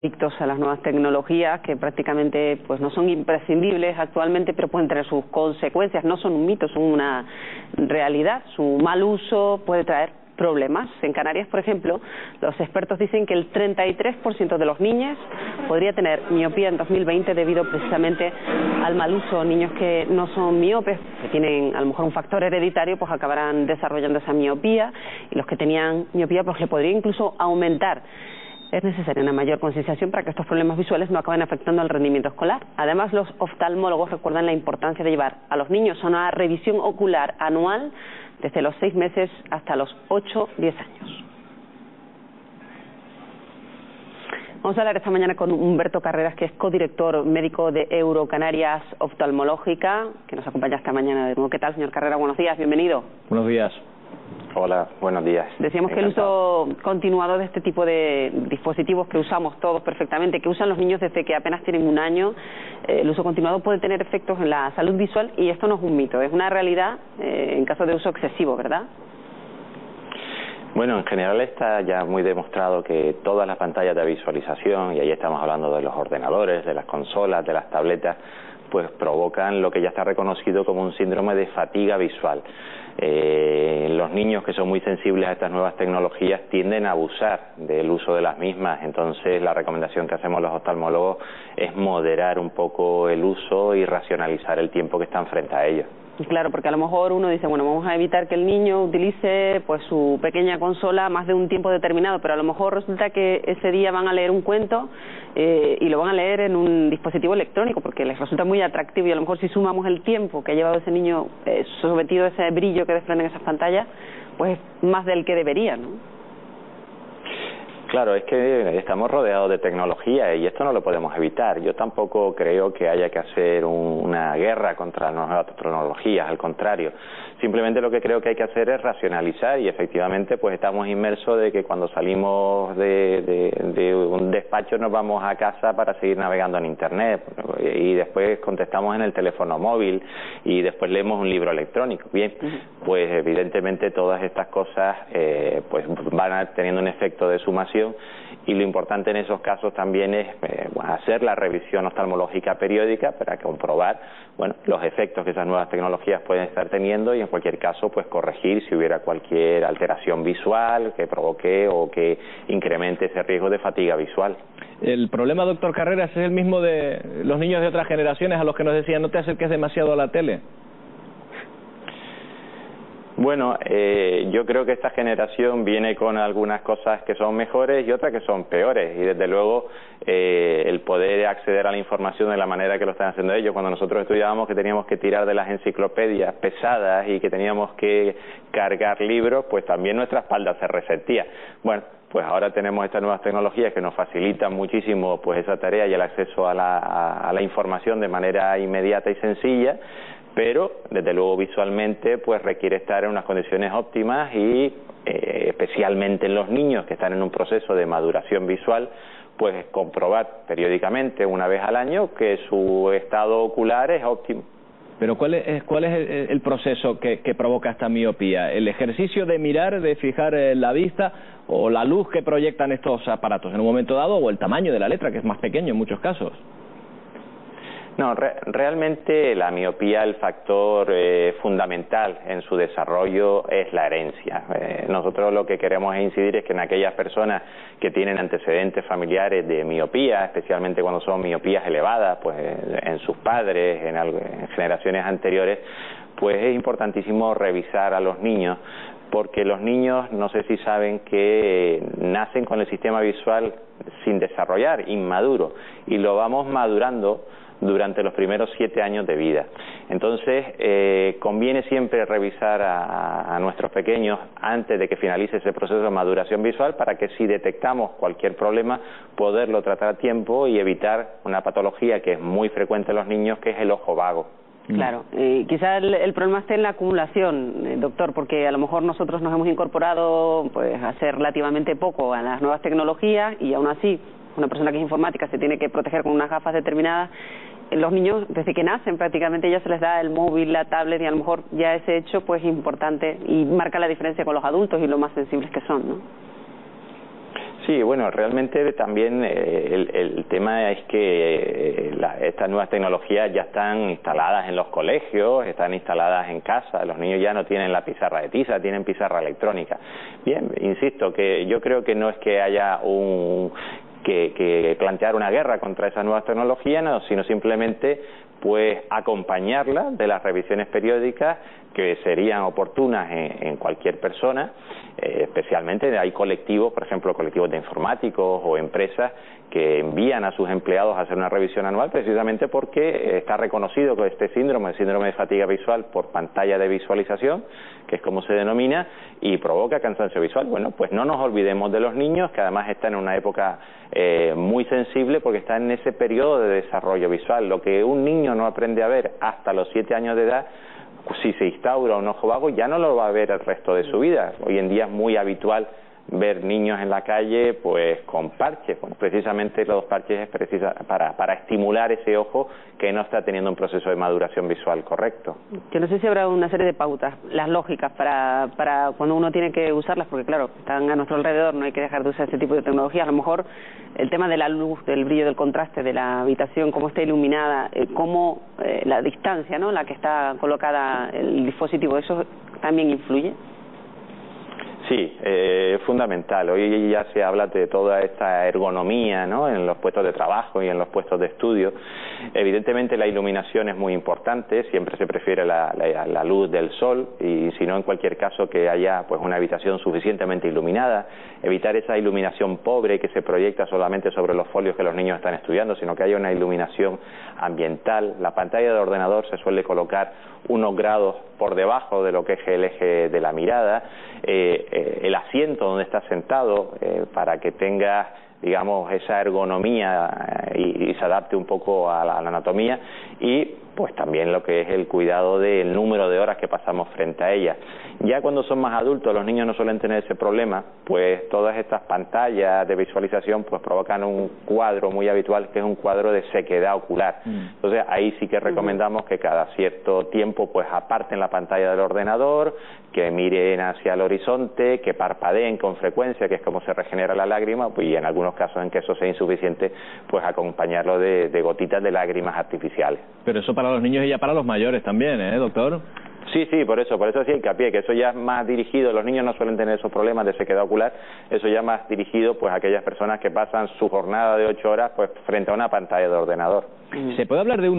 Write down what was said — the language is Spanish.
adictos a las nuevas tecnologías que prácticamente pues no son imprescindibles actualmente, pero pueden tener sus consecuencias. No son un mito, son una realidad. Su mal uso puede traer problemas. En Canarias, por ejemplo, los expertos dicen que el 33% de los niños podría tener miopía en 2020 debido precisamente al mal uso. Niños que no son miopes, que tienen a lo mejor un factor hereditario, pues acabarán desarrollando esa miopía, y los que tenían miopía pues le podría incluso aumentar. Es necesaria una mayor concienciación para que estos problemas visuales no acaben afectando al rendimiento escolar. Además, los oftalmólogos recuerdan la importancia de llevar a los niños a una revisión ocular anual desde los 6 meses hasta los 8-10 años. Vamos a hablar esta mañana con Humberto Carreras, que es codirector médico de Eurocanarias Oftalmológica, que nos acompaña esta mañana de nuevo. ¿Qué tal, señor Carreras? Buenos días, bienvenido. Buenos días. Hola, buenos días. Decíamos que el uso continuado de este tipo de dispositivos que usamos todos perfectamente, que usan los niños desde que apenas tienen 1 año, el uso continuado puede tener efectos en la salud visual, y esto no es un mito, es una realidad en caso de uso excesivo, ¿verdad? Bueno, en general está ya muy demostrado que todas las pantallas de visualización, y ahí estamos hablando de los ordenadores, de las consolas, de las tabletas, pues provocan lo que ya está reconocido como un síndrome de fatiga visual. Los niños que son muy sensibles a estas nuevas tecnologías tienden a abusar del uso de las mismas. Entonces la recomendación que hacemos los oftalmólogos es moderar un poco el uso y racionalizar el tiempo que están frente a ellos. Claro, porque a lo mejor uno dice, bueno, vamos a evitar que el niño utilice pues su pequeña consola más de un tiempo determinado, pero a lo mejor resulta que ese día van a leer un cuento y lo van a leer en un dispositivo electrónico porque les resulta muy atractivo, y a lo mejor si sumamos el tiempo que ha llevado ese niño sometido a ese brillo que desprenden esas pantallas, pues más del que debería, ¿no? Claro, es que estamos rodeados de tecnología y esto no lo podemos evitar. Yo tampoco creo que haya que hacer una guerra contra las nuevas tecnologías, al contrario. Simplemente lo que creo que hay que hacer es racionalizar, y efectivamente pues estamos inmersos de que cuando salimos de un despacho nos vamos a casa para seguir navegando en Internet, y después contestamos en el teléfono móvil y después leemos un libro electrónico. Bien, pues evidentemente todas estas cosas pues van teniendo un efecto de sumación, y lo importante en esos casos también es hacer la revisión oftalmológica periódica para comprobar los efectos que esas nuevas tecnologías pueden estar teniendo, y en cualquier caso pues corregir si hubiera cualquier alteración visual que provoque o que incremente ese riesgo de fatiga visual. El problema, doctor Carreras, es el mismo de los niños de otras generaciones a los que nos decían no te acerques demasiado a la tele. Bueno, yo creo que esta generación viene con algunas cosas que son mejores y otras que son peores, y desde luego el poder acceder a la información de la manera que lo están haciendo ellos. Cuando nosotros estudiábamos que teníamos que tirar de las enciclopedias pesadas y que teníamos que cargar libros, pues también nuestra espalda se resentía. Bueno, pues ahora tenemos estas nuevas tecnologías que nos facilitan muchísimo pues esa tarea y el acceso a la información de manera inmediata y sencilla, pero desde luego visualmente pues requiere estar en unas condiciones óptimas, y especialmente en los niños que están en un proceso de maduración visual, pues comprobar periódicamente, una vez al año, que su estado ocular es óptimo. Pero ¿cuál es el proceso que provoca esta miopía? ¿El ejercicio de mirar, de fijar la vista, o la luz que proyectan estos aparatos en un momento dado, o el tamaño de la letra, que es más pequeño en muchos casos? No, realmente la miopía, el factor fundamental en su desarrollo es la herencia. Nosotros lo que queremos incidir es que en aquellas personas que tienen antecedentes familiares de miopía, especialmente cuando son miopías elevadas, pues en sus padres, en generaciones anteriores, pues es importantísimo revisar a los niños, porque los niños, no sé si saben que nacen con el sistema visual sin desarrollar, inmaduro, y lo vamos madurando durante los primeros 7 años de vida. Entonces, conviene siempre revisar a nuestros pequeños antes de que finalice ese proceso de maduración visual, para que si detectamos cualquier problema, poderlo tratar a tiempo y evitar una patología que es muy frecuente en los niños, que es el ojo vago. Claro, quizás el problema esté en la acumulación, doctor, porque a lo mejor nosotros nos hemos incorporado pues hace relativamente poco a las nuevas tecnologías, y aún así una persona que es informática se tiene que proteger con unas gafas determinadas. Los niños, desde que nacen prácticamente ya se les da el móvil, la tablet, y a lo mejor ya ese hecho pues es importante y marca la diferencia con los adultos y lo más sensibles que son, ¿no? Sí, bueno, realmente también el tema es que estas nuevas tecnologías ya están instaladas en los colegios, están instaladas en casa, los niños ya no tienen la pizarra de tiza, tienen pizarra electrónica. Bien, insisto, que yo creo que no es que haya que plantear una guerra contra esas nuevas tecnologías, no, sino simplemente pues acompañarlas de las revisiones periódicas que serían oportunas en cualquier persona, especialmente hay colectivos, por ejemplo, colectivos de informáticos o empresas que envían a sus empleados a hacer una revisión anual precisamente porque está reconocido que este síndrome, el síndrome de fatiga visual por pantalla de visualización, que es como se denomina, y provoca cansancio visual. Bueno, pues no nos olvidemos de los niños, que además están en una época muy sensible porque están en ese periodo de desarrollo visual. Lo que un niño no aprende a ver hasta los 7 años de edad, si se instaura un ojo vago, ya no lo va a ver el resto de su vida. Hoy en día es muy habitual ver niños en la calle pues con parches. Bueno, precisamente los parches es para estimular ese ojo que no está teniendo un proceso de maduración visual correcto. Yo no sé si habrá una serie de pautas, las lógicas para cuando uno tiene que usarlas, porque claro, están a nuestro alrededor, no hay que dejar de usar ese tipo de tecnología. A lo mejor el tema de la luz, del brillo, del contraste de la habitación, cómo está iluminada, cómo la distancia, ¿no?, en la que está colocada el dispositivo, ¿eso también influye? Sí, es fundamental. Hoy ya se habla de toda esta ergonomía, ¿no?, en los puestos de trabajo y en los puestos de estudio. Evidentemente la iluminación es muy importante, siempre se prefiere la luz del sol y si no, en cualquier caso que haya pues una habitación suficientemente iluminada, evitar esa iluminación pobre que se proyecta solamente sobre los folios que los niños están estudiando, sino que haya una iluminación ambiental. La pantalla del ordenador se suele colocar unos grados por debajo de lo que es el eje de la mirada, el asiento donde estás sentado para que tengas, digamos, esa ergonomía y se adapte un poco a la anatomía, y pues también lo que es el cuidado del número de horas que pasamos frente a ella. Ya cuando son más adultos, los niños no suelen tener ese problema, pues todas estas pantallas de visualización pues provocan un cuadro muy habitual que es un cuadro de sequedad ocular. Entonces ahí sí que recomendamos que cada cierto tiempo pues aparten la pantalla del ordenador, que miren hacia el horizonte, que parpadeen con frecuencia, que es como se regenera la lágrima, pues, y en algunos casos en que eso sea insuficiente, pues acompañarlo de gotitas de lágrimas artificiales. Pero eso para los niños y ya para los mayores también, doctor? Sí, por eso sí hincapié, que eso ya es más dirigido, los niños no suelen tener esos problemas de sequedad ocular, eso ya más dirigido pues a aquellas personas que pasan su jornada de 8 horas pues frente a una pantalla de ordenador. ¿Se puede hablar de